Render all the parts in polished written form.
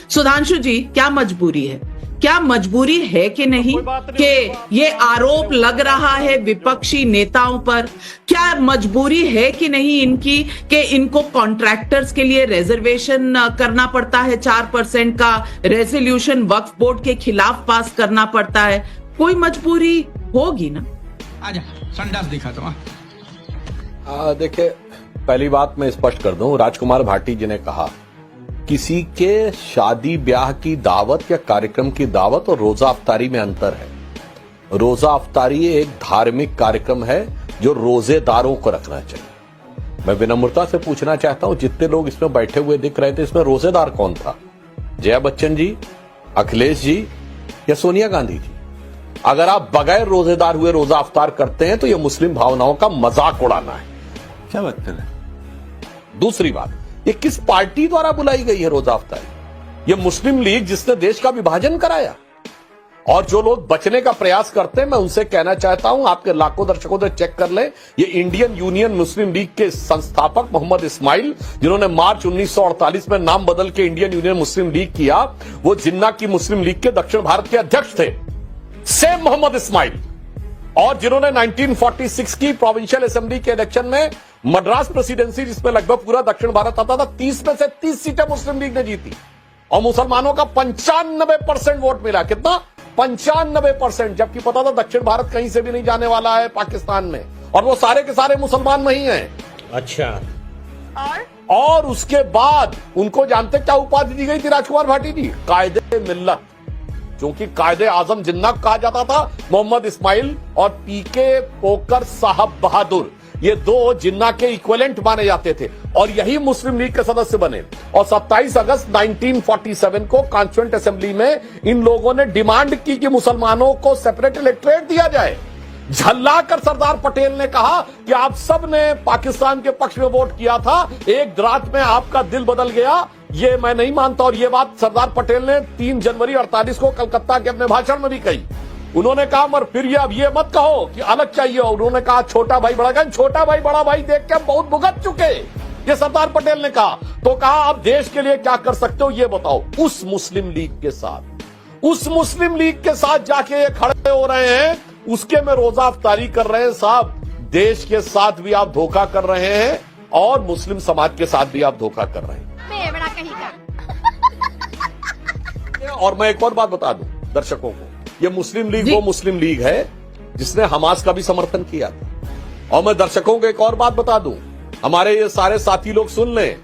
सुधांशु जी, क्या मजबूरी है? क्या मजबूरी है कि नहीं कि ये आरोप लग रहा है विपक्षी नेताओं पर? क्या मजबूरी है कि नहीं इनकी कि इनको कॉन्ट्रैक्टर्स के लिए रिजर्वेशन करना पड़ता है, 4% का रेजोल्यूशन वक्फ बोर्ड के खिलाफ पास करना पड़ता है? कोई मजबूरी होगी ना। आजा संडास दिखा दो। देखिए, पहली बात मैं स्पष्ट कर दूं, राजकुमार भाटी जी ने कहा किसी के शादी ब्याह की दावत या कार्यक्रम की दावत और रोजा अफ्तारी में अंतर है। रोजा अफ्तारी एक धार्मिक कार्यक्रम है जो रोजेदारों को रखना चाहिए। मैं विनम्रता से पूछना चाहता हूं, जितने लोग इसमें बैठे हुए दिख रहे थे, इसमें रोजेदार कौन था? जया बच्चन जी, अखिलेश जी या सोनिया गांधी जी? अगर आप बगैर रोजेदार हुए रोजा अफ्तार करते हैं तो यह मुस्लिम भावनाओं का मजाक उड़ाना है। क्या बात कर रहे हैं? दूसरी बात, ये किस पार्टी द्वारा बुलाई गई है रोजा अफ्तारी? ये मुस्लिम लीग जिसने देश का विभाजन कराया। और जो लोग बचने का प्रयास करते हैं, मैं उनसे कहना चाहता हूं, आपके लाखों दर्शकों से चेक कर लें, ये इंडियन यूनियन मुस्लिम लीग के संस्थापक मोहम्मद इस्माइल, जिन्होंने मार्च 1948 में नाम बदल के इंडियन यूनियन मुस्लिम लीग किया, वो जिन्ना की मुस्लिम लीग के दक्षिण भारत के अध्यक्ष थे, सेम मोहम्मद इस्माइल। और जिन्होंने 1946 की प्रोविंशियल असेंबली के इलेक्शन में मद्रास प्रेसिडेंसी, जिसमें लगभग पूरा दक्षिण भारत आता था, 30 में से 30 सीटें मुस्लिम लीग ने जीती और मुसलमानों का 95% वोट मिला। कितना? 95%। जबकि पता था दक्षिण भारत कहीं से भी नहीं जाने वाला है पाकिस्तान में, और वो सारे के सारे मुसलमान नहीं हैं। अच्छा। और उसके बाद उनको जानते क्या उपाधि दी गई थी राजकुमार भाटी जी? कायदे मिल्लत। क्योंकि कायदे आजम जिन्ना कहा जाता था मोहम्मद इस्माइल और पीके पोकर साहब बहादुर, ये दो जिन्ना के इक्विवेलेंट माने जाते थे और यही मुस्लिम लीग के सदस्य बने। और 27 अगस्त 1947 को कॉन्स्टिट्यूएंट असेंबली में इन लोगों ने डिमांड की कि मुसलमानों को सेपरेट इलेक्टोरेट दिया जाए। झल्लाकर सरदार पटेल ने कहा कि आप सब ने पाकिस्तान के पक्ष में वोट किया था, एक रात में आपका दिल बदल गया, ये मैं नहीं मानता। और ये बात सरदार पटेल ने 3 जनवरी 48 को कलकत्ता के अपने भाषण में भी कही। उन्होंने कहा मगर फिर ये अब ये मत कहो कि अलग चाहिए। उन्होंने कहा छोटा भाई बड़ा भाई, छोटा भाई बड़ा भाई देख के हम बहुत भुगत चुके, ये सरदार पटेल ने कहा। तो कहा अब देश के लिए क्या कर सकते हो ये बताओ। उस मुस्लिम लीग के साथ जाके ये खड़े हो रहे हैं, उसके में रोजा अफ्तारी कर रहे हैं। साहब, देश के साथ भी आप धोखा कर रहे हैं और मुस्लिम समाज के साथ भी आप धोखा कर रहे हैं। और मैं एक और बात बता दूं दर्शकों को, ये मुस्लिम लीग वो मुस्लिम लीग है जिसने हमास का भी समर्थन किया था। और मैं दर्शकों को एक और बात बता दूं, हमारे ये सारे साथी लोग सुन लें,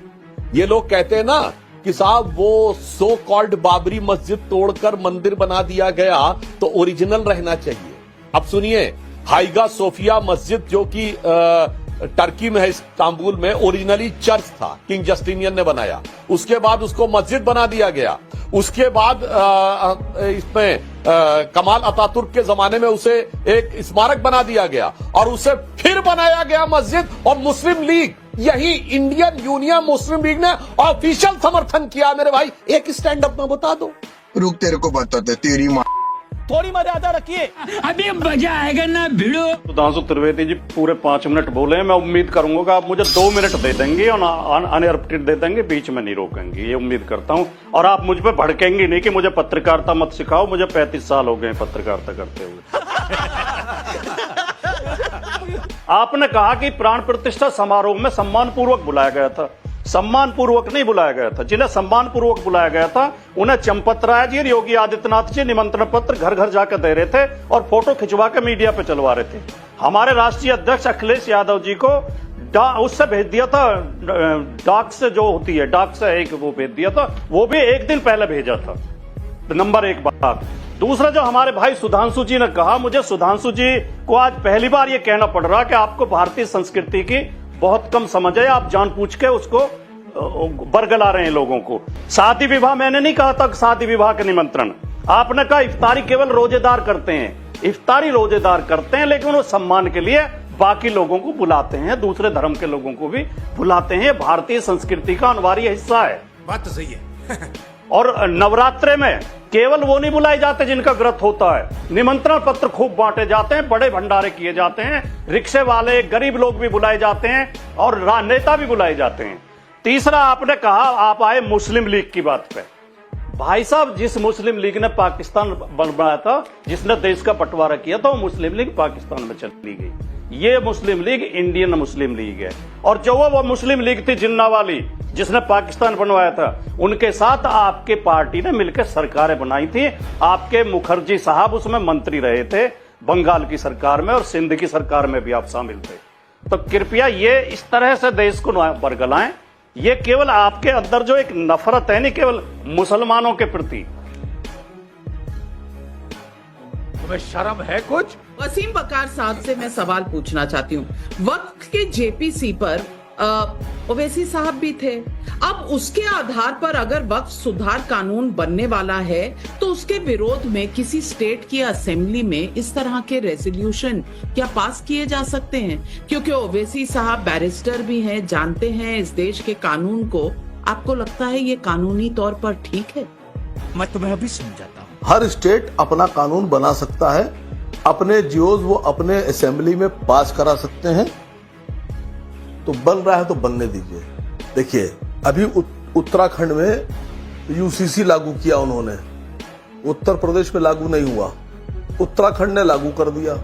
ये लोग कहते हैं ना कि साहब वो सो कॉल्ड बाबरी मस्जिद तोड़कर मंदिर बना दिया गया तो ओरिजिनल रहना चाहिए। अब सुनिए, हाइगा सोफिया मस्जिद जो कि टर्की में है, इस्तांबुल में, ओरिजिनली चर्च था, किंग जस्टिनियन ने बनाया। उसके बाद उसको मस्जिद बना दिया गया। उसके बाद इसमें कमाल अतातुर्क के जमाने में उसे एक स्मारक बना दिया गया और उसे फिर बनाया गया मस्जिद। और मुस्लिम लीग, यही इंडियन यूनियन मुस्लिम लीग ने ऑफिशियल समर्थन किया। मेरे भाई, एक स्टैंड अप में बता दो। रुक, तेरे को बताते, तेरी माँ। थोड़ी मर्यादा रखिए, अभी मजा आएगा ना भिड़ो। सुधांशु त्रिवेदी जी पूरे 5 मिनट बोले, मैं उम्मीद करूंगा कि आप मुझे 2 मिनट दे देंगे और अनइंटरप्टेड दे देंगे, बीच में नहीं रोकेंगे, ये उम्मीद करता हूं। और आप मुझ पे भड़केंगे नहीं कि मुझे पत्रकारिता मत सिखाओ, मुझे 35 साल हो गए पत्रकारिता करते हुए। आपने कहा कि प्राण प्रतिष्ठा समारोह में सम्मानपूर्वक बुलाया गया था। सम्मानपूर्वक नहीं बुलाया गया था। जिन्हें सम्मानपूर्वक बुलाया गया था उन्हें चंपत राय जी और योगी आदित्यनाथ जी निमंत्रण पत्र घर घर जाकर दे रहे थे और फोटो खिंचवा के मीडिया पे चलवा रहे थे। हमारे राष्ट्रीय अध्यक्ष अखिलेश यादव जी को उससे भेज दिया था, डाक से जो होती है, डाक से एक वो भेज दिया था, वो भी एक दिन पहले भेजा था। नंबर 1 बात। दूसरा, जो हमारे भाई सुधांशु जी ने कहा, मुझे सुधांशु जी को आज पहली बार ये कहना पड़ रहा कि आपको भारतीय संस्कृति की बहुत कम समझ है, आप जानबूझ के उसको बरगला रहे हैं लोगों को। शादी विवाह मैंने नहीं कहा था, शादी विवाह का निमंत्रण आपने कहा। इफ्तारी केवल रोजेदार करते हैं, इफ्तारी रोजेदार करते हैं, लेकिन वो सम्मान के लिए बाकी लोगों को बुलाते हैं, दूसरे धर्म के लोगों को भी बुलाते हैं। भारतीय संस्कृति का अनिवार्य हिस्सा है। बात तो सही है। और नवरात्रे में केवल वो नहीं बुलाए जाते जिनका व्रत होता है, निमंत्रण पत्र खूब बांटे जाते हैं, बड़े भंडारे किए जाते हैं, रिक्शे वाले गरीब लोग भी बुलाए जाते हैं और नेता भी बुलाए जाते हैं। तीसरा, आपने कहा, आप आए मुस्लिम लीग की बात पे। भाई साहब, जिस मुस्लिम लीग ने पाकिस्तान बनाया था, जिसने देश का बंटवारा किया था, वो मुस्लिम लीग पाकिस्तान में चली गई। ये मुस्लिम लीग इंडियन मुस्लिम लीग है। और जो वो मुस्लिम लीग थी जिन्ना वाली, जिसने पाकिस्तान बनवाया था, उनके साथ आपके पार्टी ने मिलकर सरकारें बनाई थी। आपके मुखर्जी साहब उसमें मंत्री रहे थे, बंगाल की सरकार में, और सिंध की सरकार में भी आप शामिल थे। तो कृपया ये इस तरह से देश को बरगलाएं। ये केवल आपके अंदर जो एक नफरत है, नहीं केवल मुसलमानों के प्रति। तुम्हें शर्म है कुछ? वसीम बकार साहब से मैं सवाल पूछना चाहती हूँ। वक्त के जेपीसी पर ओवैसी साहब भी थे। अब उसके आधार पर अगर वक्फ सुधार कानून बनने वाला है तो उसके विरोध में किसी स्टेट की असेंबली में इस तरह के रेजोल्यूशन क्या पास किए जा सकते हैं? क्योंकि ओवैसी साहब बैरिस्टर भी हैं, जानते हैं इस देश के कानून को। आपको लगता है ये कानूनी तौर पर ठीक है? मैं तुम्हें अभी समझाता हूँ। हर स्टेट अपना कानून बना सकता है, अपने जियोज वो अपने असेंबली में पास करा सकते हैं। तो बन रहा है तो बनने दीजिए। देखिए, अभी उत्तराखंड में यूसीसी लागू किया उन्होंने, उत्तर प्रदेश में लागू नहीं हुआ, उत्तराखंड ने लागू कर दिया।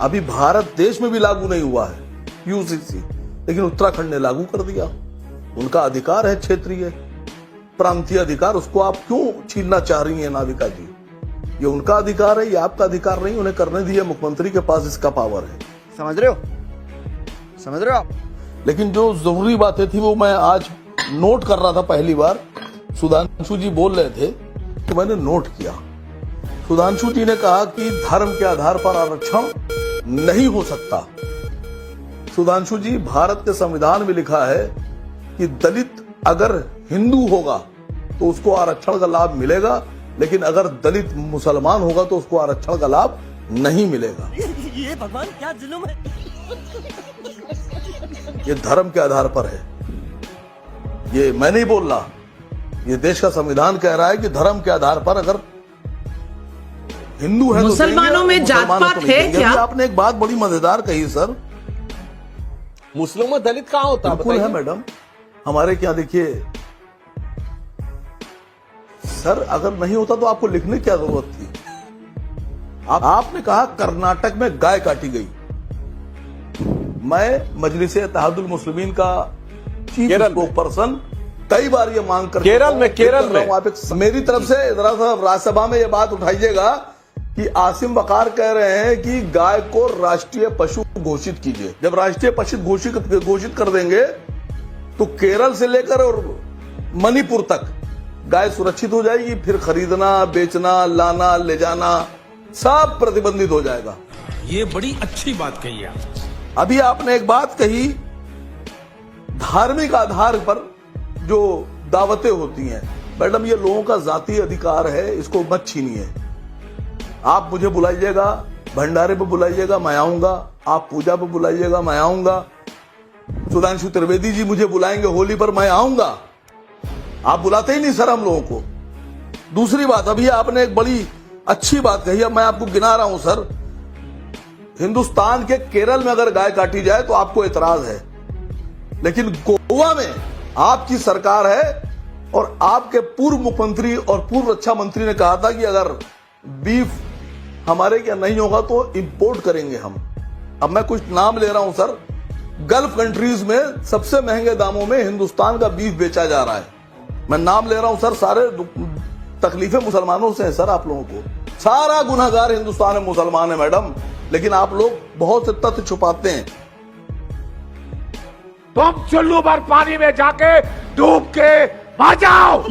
अभी भारत देश में भी लागू नहीं हुआ है यूसीसी, लेकिन उत्तराखंड ने लागू कर दिया। उनका अधिकार है, क्षेत्रीय प्रांतीय अधिकार, उसको आप क्यों छीनना चाह रही हैं नाविका जी? ये उनका अधिकार है, ये आपका अधिकार नहीं। उन्हें करने दिए, मुख्यमंत्री के पास इसका पावर है। समझ रहे हो? समझ रहे हो आप? लेकिन जो जरूरी बातें थी वो मैं आज नोट कर रहा था। पहली बार सुधांशु जी बोल रहे थे तो मैंने नोट किया। सुधांशु जी ने कहा कि धर्म के आधार पर आरक्षण नहीं हो सकता। सुधांशु जी, भारत के संविधान में लिखा है कि दलित अगर हिंदू होगा तो उसको आरक्षण का लाभ मिलेगा, लेकिन अगर दलित मुसलमान होगा तो उसको आरक्षण का लाभ नहीं मिलेगा। ये भगवान क्या जुल्म है। ये धर्म के आधार पर है। ये मैं नहीं बोल रहा, ये देश का संविधान कह रहा है कि धर्म के आधार पर अगर हिंदू है तो मुसलमानों में जात पात है क्या? आपने एक बात बड़ी मजेदार कही सर। मुस्लिम में दलित कहां होता है? बिल्कुल है मैडम, हमारे क्या। देखिए सर, अगर नहीं होता तो आपको लिखने की क्या जरूरत थी? आपने कहा कर्नाटक में गाय काटी गई। मैं मजलिस इत्तेहादुल मुस्लिमीन का चीफ स्पोकपर्सन कई बार ये मांग कर केरल में आप मेरी तरफ से जरा सा राज्यसभा में ये बात उठाइएगा कि आसिम बकार कह रहे हैं कि गाय को राष्ट्रीय पशु घोषित कीजिए। जब राष्ट्रीय पशु घोषित कर देंगे तो केरल से लेकर और मणिपुर तक गाय सुरक्षित हो जाएगी। फिर खरीदना, बेचना, लाना, ले जाना सब प्रतिबंधित हो जाएगा। ये बड़ी अच्छी बात कही आप। अभी आपने एक बात कही, धार्मिक आधार पर जो दावतें होती हैं। मैडम, ये लोगों का जाती अधिकार है, इसको मत छीनिए। आप मुझे बुलाइएगा, भंडारे पे बुलाइएगा, मैं आऊंगा। आप पूजा पे बुलाइएगा, मैं आऊंगा। सुधांशु त्रिवेदी जी मुझे बुलाएंगे होली पर, मैं आऊंगा। आप बुलाते ही नहीं सर हम लोगों को। दूसरी बात, अभी आपने एक बड़ी अच्छी बात कही, अब मैं आपको गिना रहा हूं सर। हिंदुस्तान के केरल में अगर गाय काटी जाए तो आपको एतराज है, लेकिन गोवा में आपकी सरकार है और आपके पूर्व मुख्यमंत्री और पूर्व रक्षा मंत्री ने कहा था कि अगर बीफ हमारे क्या नहीं होगा तो इंपोर्ट करेंगे हम। अब मैं कुछ नाम ले रहा हूं सर। गल्फ कंट्रीज में सबसे महंगे दामों में हिंदुस्तान का बीफ बेचा जा रहा है। मैं नाम ले रहा हूं सर। सारे तकलीफें मुसलमानों से हैं सर। आप लोगों को सारा गुनाहगार हिंदुस्तान में मुसलमान है मैडम, लेकिन आप लोग बहुत से तथ्य छुपाते हैं। तुम चुल्लू भर पानी में जाके डूब के मर जाओ।